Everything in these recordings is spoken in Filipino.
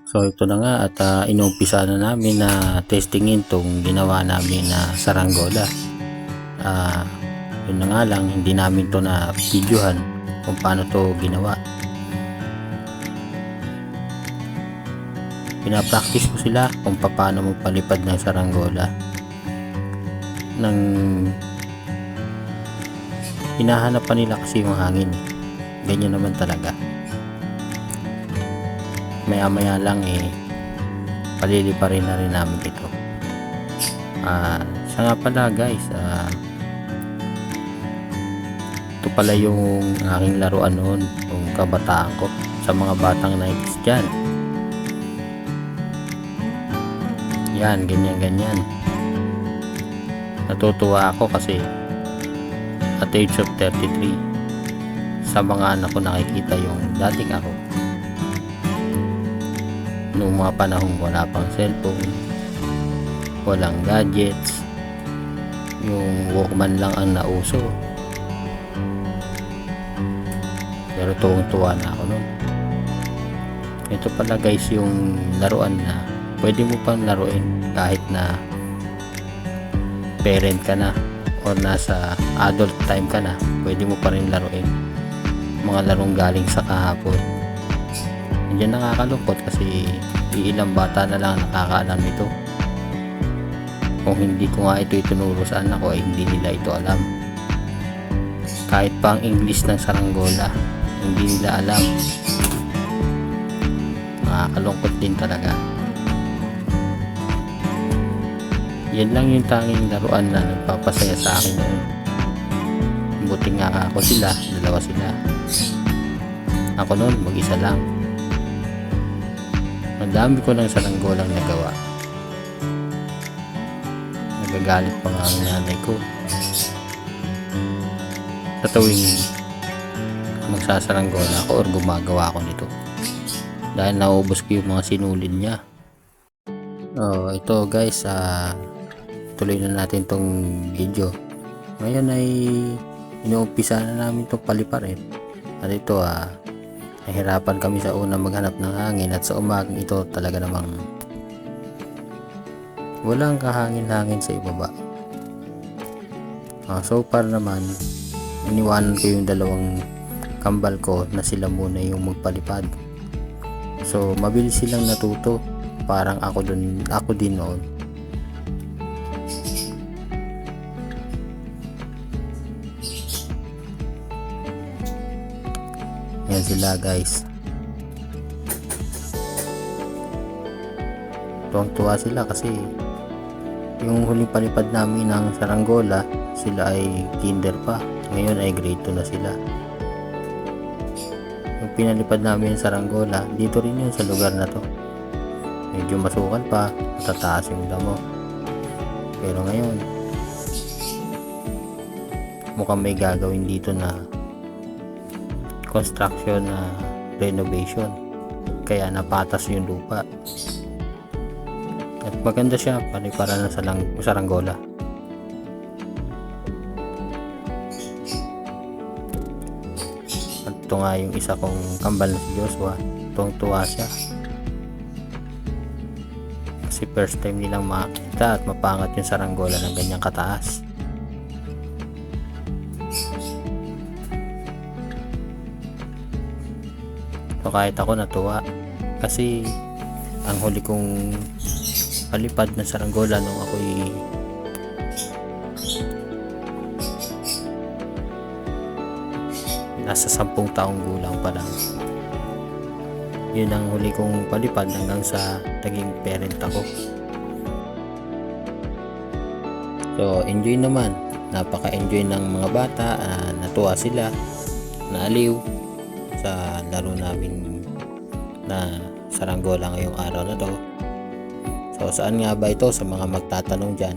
So ito na nga at inumpisa na namin na testingin tong ginawa namin na saranggola. Yun na nga lang, hindi namin to na videohan kung paano to ginawa. Pinapractice ko sila kung paano magpalipad ng saranggola. Nang hinahanap pa nila kasi yung hangin. Ganyan naman talaga. Maya lang paliliparin na rin namin ito. Siya nga pala guys, ito pala yung aking laruan noon yung kabataan ko sa mga batang 90s dyan. Yan, ganyan. Natutuwa ako kasi at age of 33 sa mga anak ko nakikita yung dating ako noong mga panahong wala pang cellphone, walang gadgets, yung Walkman lang ang nauso, pero tuwang-tuwa na ako noon. Ito pala guys yung laruan na pwede mo pang laruin kahit na parent ka na o nasa adult time ka na, pwede mo pa rin laruin mga larong galing sa kahapon. Hindi nakakalungkot kasi ilang bata na lang nakakaalam nito. Kung hindi ko nga ito itinuro sa anak ko ay hindi nila ito alam. Kahit pa ang English ng saranggola hindi nila alam. Nakakalungkot din talaga. Yan lang yung tanging laruan na nagpapasaya sa akin noon. Buti nga ako sila, dalawa sila. Ako noon mag-isa lang. Ang dami ko ng saranggolang nagawa. Nagagalit pa nga ang nanay ko sa tuwing magsasaranggola ako or gumagawa ako nito dahil naubos ko yung mga sinulid niya. Ito guys, tuloy na natin tong video. Ngayon ay inuumpisa na namin itong paliparin. At ito nahirapan kami sa una maghanap ng hangin at sa umagang ito talaga namang walang kahangin-hangin sa ibaba. So far naman iniwanan ko yung dalawang kambal ko na sila muna yung magpalipad. So mabilis silang natuto, parang ako din noon. Yan sila guys. Tuwang-tuwa sila kasi yung huling palipad namin ng saranggola, sila ay kinder pa. Ngayon ay grade 2 na sila. Yung pinalipad namin ng saranggola, dito rin yun sa lugar na to. Medyo masukal pa, matataas yung damo. Pero ngayon, mukhang may gagawin dito na construction na renovation, kaya napatas yung lupa at maganda siya para na saranggola. At ito nga yung isa kong kambal na si Joshua, tuwang-tuwa siya kasi first time nilang makita at mapangat yung saranggola ng ganyang kataas. So kahit ako natuwa kasi ang huli kong palipad na saranggola nung ako'y nasa 10 taong gulang pa lang. Yun ang huli kong palipad hanggang sa naging parent ako. So enjoy naman, napaka-enjoy ng mga bata, natuwa sila, naaliw sa laro namin na saranggola ngayong araw na to. So saan nga ba ito sa mga magtatanong dyan?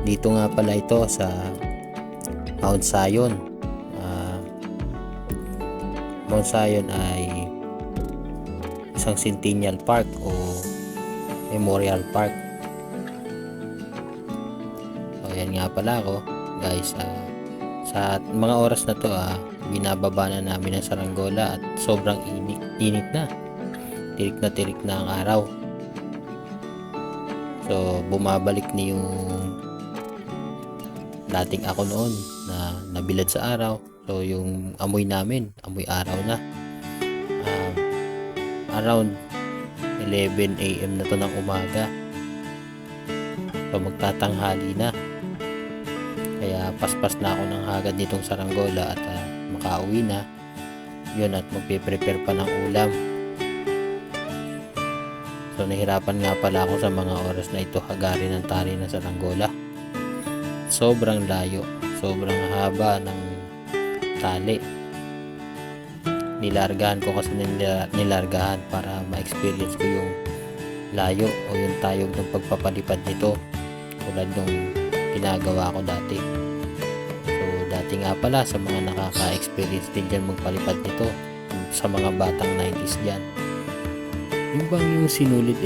Dito nga pala ito sa Mount Zion. Mount Zion ay isang Centennial Park o Memorial Park. So yan nga pala ako guys, sa mga oras na to binababa na namin ang saranggola at sobrang init na. tirik na ang araw. So bumabalik ni yung dating ako noon na nabilad sa araw. So yung amoy namin, amoy araw na. Around 11 AM na to ng umaga. So magtatanghali na. Kaya paspas na ako ng hagad nitong saranggola at makauwi na. Yun, at magpe-prepare pa ng ulam. So nahirapan nga pala ako sa mga oras na ito hagarin ng tali ng saranggola. Sobrang layo, sobrang haba ng tali. Nilargahan ko kasi nilargahan para ma-experience ko yung layo o yung tayog ng pagpapalipad nito tulad nung ginagawa ko dati. So dati nga pala sa mga nakaka-experience din dyan magpalipad nito, sa mga batang 90s dyan, yung bang yung sinulid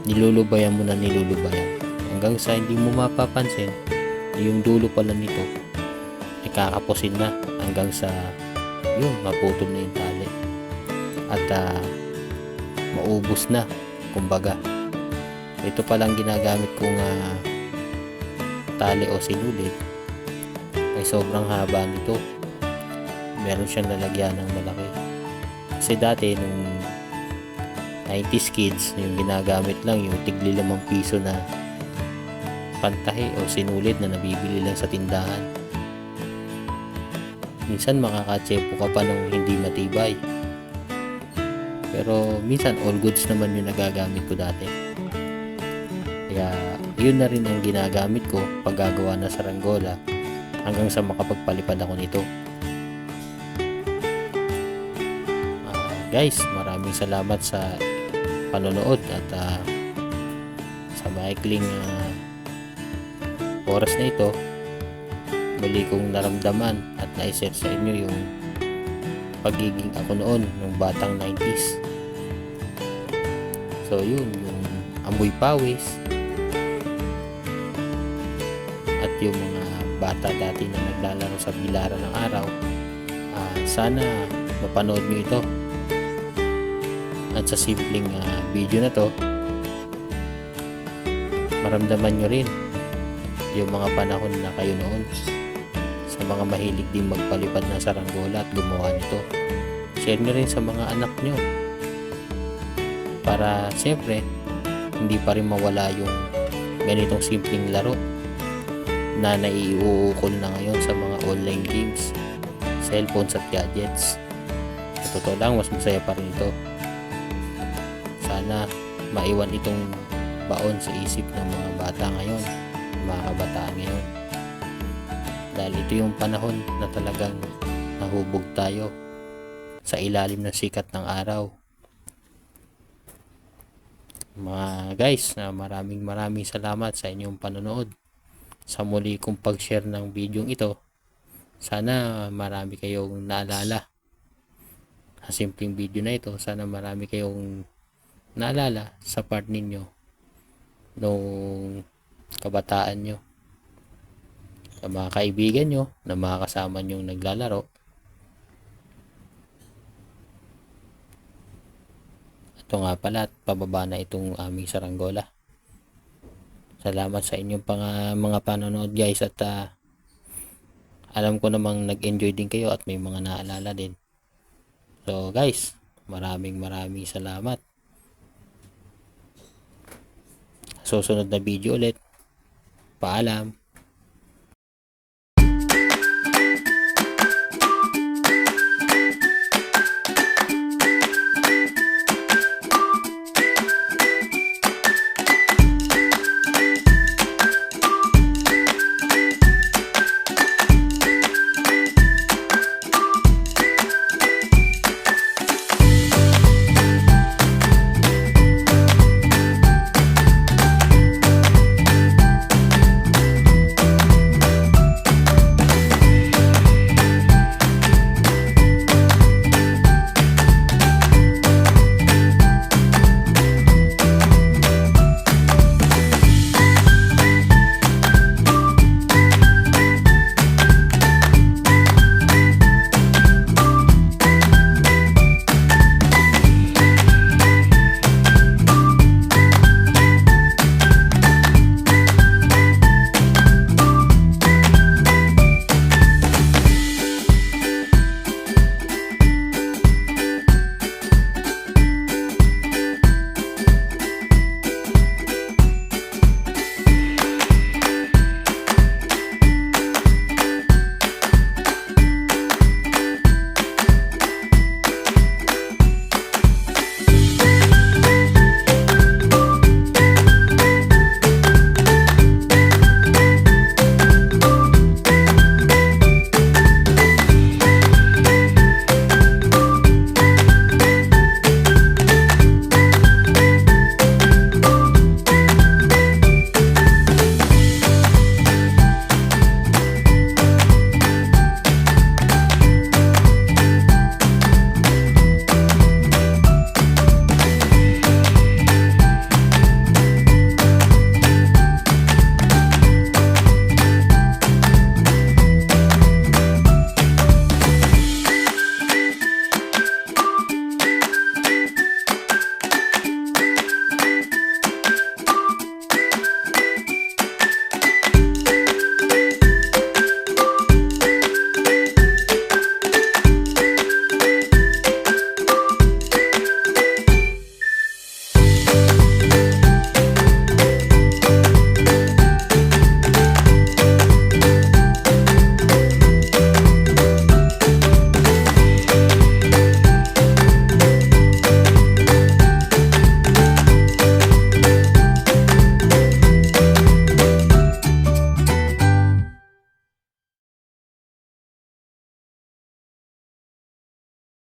nilulubayan mo na nilulubayan hanggang sa hindi mo mapapansin yung dulo pala nito ay kakapusin na hanggang sa yun, maputol na yung tali at maubos na, kumbaga. Ito palang ginagamit kong tali o sinulid ay sobrang haba nito. Meron siyang lalagyan ng malaki kasi dati nung 90s kids, yung ginagamit lang yung tigli 5 piso na pantahi o sinulid na nabibili lang sa tindahan. Minsan makakatsepo ka pa ng hindi matibay, pero minsan all goods naman yung nagagamit ko dati. Kaya yun na rin ang ginagamit ko pag gagawa na saranggola hanggang sa makapagpalipad ako nito. Guys, maraming salamat sa panonood at sa maikling oras na ito. Muli kong naramdaman at na-share sa inyo yung pagiging ako noon ng batang 90s. So yun, yung amoy pawis at yung mga bata dati na naglalaro sa bilaran ng araw. Sana mapanood nyo ito. At sa simpleng video na to, maramdaman nyo rin yung mga panahon na kayo noon, sa mga mahilig din magpalipad ng saranggola at gumawa nito. Share nyo rin sa mga anak nyo para siyempre hindi pa rin mawala yung ganitong simpleng laro na naiuukol na ngayon sa mga online games, cellphones at gadgets. Sa totoo lang, mas masaya pa rin ito. Sana maiwan itong baon sa isip ng mga bata ngayon, mga kabataan ngayon, dahil ito yung panahon na talagang nahubog tayo sa ilalim ng sikat ng araw. Mga guys, maraming salamat sa inyong panonood sa muli kong pag-share ng video ito. Sana marami kayong naalala sa simpleng video na ito. Sana marami kayong naalala sa part ninyo nung kabataan nyo, sa mga kaibigan nyo na mga kasama nyo naglalaro. Ito nga pala, at pababa na itong aming saranggola. Salamat sa inyong mga panonood guys, at alam ko namang nag-enjoy din kayo at may mga naalala din. So guys, maraming salamat. Susunod na video ulit. Paalam.